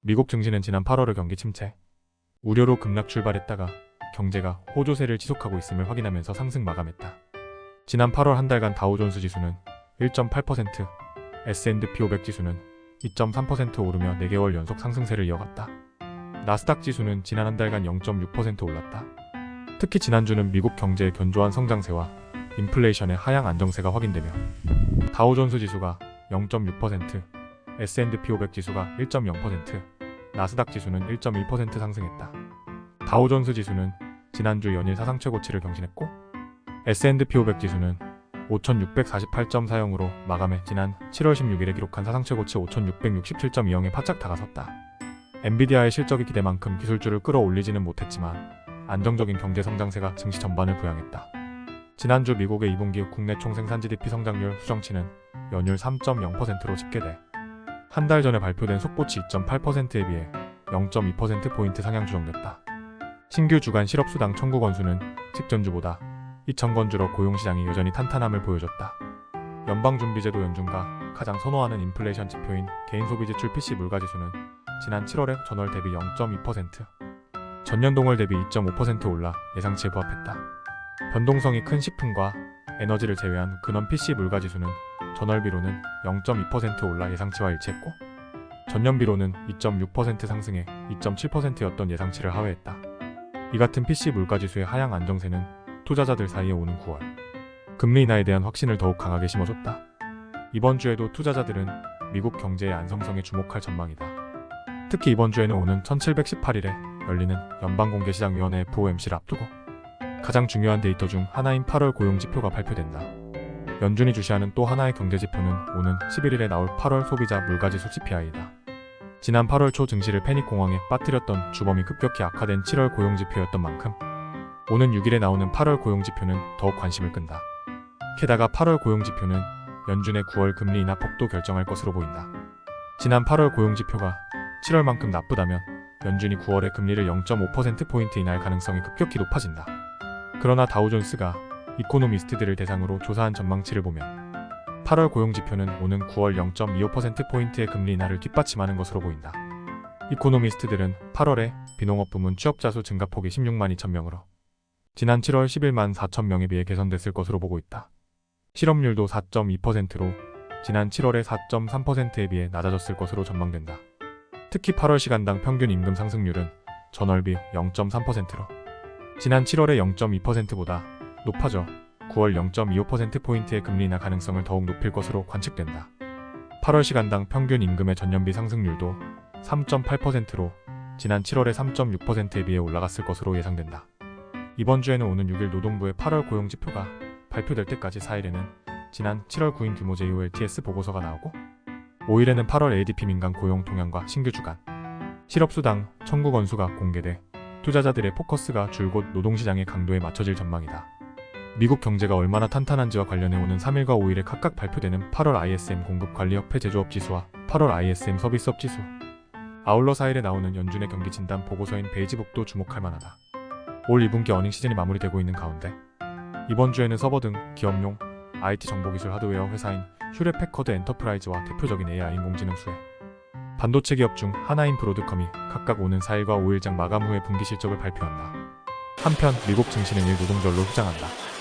미국 증시는 지난 8월의 경기 침체 우려로 급락 출발했다가 경제가 호조세를 지속하고 있음을 확인하면서 상승 마감했다. 지난 8월 한 달간 다우존스 지수는 1.8%, S&P 500 지수는 2.3% 오르며 4개월 연속 상승세를 이어갔다. 나스닥 지수는 지난 한 달간 0.6% 올랐다. 특히 지난주는 미국 경제의 견조한 성장세와 인플레이션의 하향 안정세가 확인되며 다우존스 지수가 0.6%, S&P 500 지수가 1.0%, 나스닥 지수는 1.1% 상승했다. 다우존스 지수는 지난주 연일 사상 최고치를 경신했고 S&P 500 지수는 5,648.40으로 마감해 지난 7월 16일에 기록한 사상 최고치 5,667.20에 바짝 다가섰다. 엔비디아의 실적이 기대만큼 기술주를 끌어올리지는 못했지만 안정적인 경제 성장세가 증시 전반을 부양했다. 지난주 미국의 2분기 국내 총생산 GDP 성장률 수정치는 연율 3.0%로 집계돼 한 달 전에 발표된 속보치 2.8%에 비해 0.2%포인트 상향 조정됐다. 신규 주간 실업수당 청구 건수는 직전주보다 2,000건주로 고용시장이 여전히 탄탄함을 보여줬다. 연방준비제도 연준과 가장 선호하는 인플레이션 지표인 개인소비지출 PC 물가지수는 지난 7월에 전월 대비 0.2%, 전년 동월 대비 2.5% 올라 예상치에 부합했다. 변동성이 큰 식품과 에너지를 제외한 근원 PC 물가지수는 전월비로는 0.2% 올라 예상치와 일치했고 전년비로는 2.6% 상승해 2.7%였던 예상치를 하회했다. 이 같은 PC 물가지수의 하향 안정세는 투자자들 사이에 오는 9월 금리 인하에 대한 확신을 더욱 강하게 심어줬다. 이번 주에도 투자자들은 미국 경제의 안정성에 주목할 전망이다. 특히 이번 주에는 오는 1718일에 열리는 연방공개시장위원회 FOMC를 앞두고 가장 중요한 데이터 중 하나인 8월 고용지표가 발표된다. 연준이 주시하는 또 하나의 경제지표는 오는 11일에 나올 8월 소비자 물가지수 CPI이다. 지난 8월 초 증시를 패닉공황에 빠뜨렸던 주범이 급격히 악화된 7월 고용지표였던 만큼 오는 6일에 나오는 8월 고용지표는 더욱 관심을 끈다. 게다가 8월 고용지표는 연준의 9월 금리 인하 폭도 결정할 것으로 보인다. 지난 8월 고용지표가 7월만큼 나쁘다면 연준이 9월에 금리를 0.5%포인트 인하할 가능성이 급격히 높아진다. 그러나 다우존스가 이코노미스트들을 대상으로 조사한 전망치를 보면 8월 고용지표는 오는 9월 0.25%포인트의 금리 인하를 뒷받침하는 것으로 보인다. 이코노미스트들은 8월에 비농업 부문 취업자 수 증가폭이 16만 2천 명으로 지난 7월 11만 4천 명에 비해 개선됐을 것으로 보고 있다. 실업률도 4.2%로 지난 7월의 4.3%에 비해 낮아졌을 것으로 전망된다. 특히 8월 시간당 평균 임금 상승률은 전월비 0.3%로 지난 7월의 0.2%보다 높아져 9월 0.25%포인트의 금리 인하 가능성을 더욱 높일 것으로 관측된다. 8월 시간당 평균 임금의 전년비 상승률도 3.8%로 지난 7월의 3.6%에 비해 올라갔을 것으로 예상된다. 이번 주에는 오는 6일 노동부의 8월 고용지표가 발표될 때까지 4일에는 지난 7월 구인 규모 JOLTS 보고서가 나오고 5일에는 8월 ADP 민간 고용 동향과 신규 주간 실업수당 청구 건수가 공개돼 투자자들의 포커스가 줄곧 노동시장의 강도에 맞춰질 전망이다. 미국 경제가 얼마나 탄탄한지와 관련해 오는 3일과 5일에 각각 발표되는 8월 ISM 공급관리협회 제조업 지수와 8월 ISM 서비스업 지수, 아울러 4일에 나오는 연준의 경기 진단 보고서인 베이지북도 주목할 만하다. 올 2분기 어닝 시즌이 마무리되고 있는 가운데 이번 주에는 서버 등 기업용 IT 정보기술 하드웨어 회사인 휴렛패커드 엔터프라이즈와 대표적인 AI 인공지능 수혜, 반도체 기업 중 하나인 브로드컴이 각각 오는 4일과 5일장 마감 후에 분기 실적을 발표한다. 한편 미국 증시는 일 노동절로 휴장한다.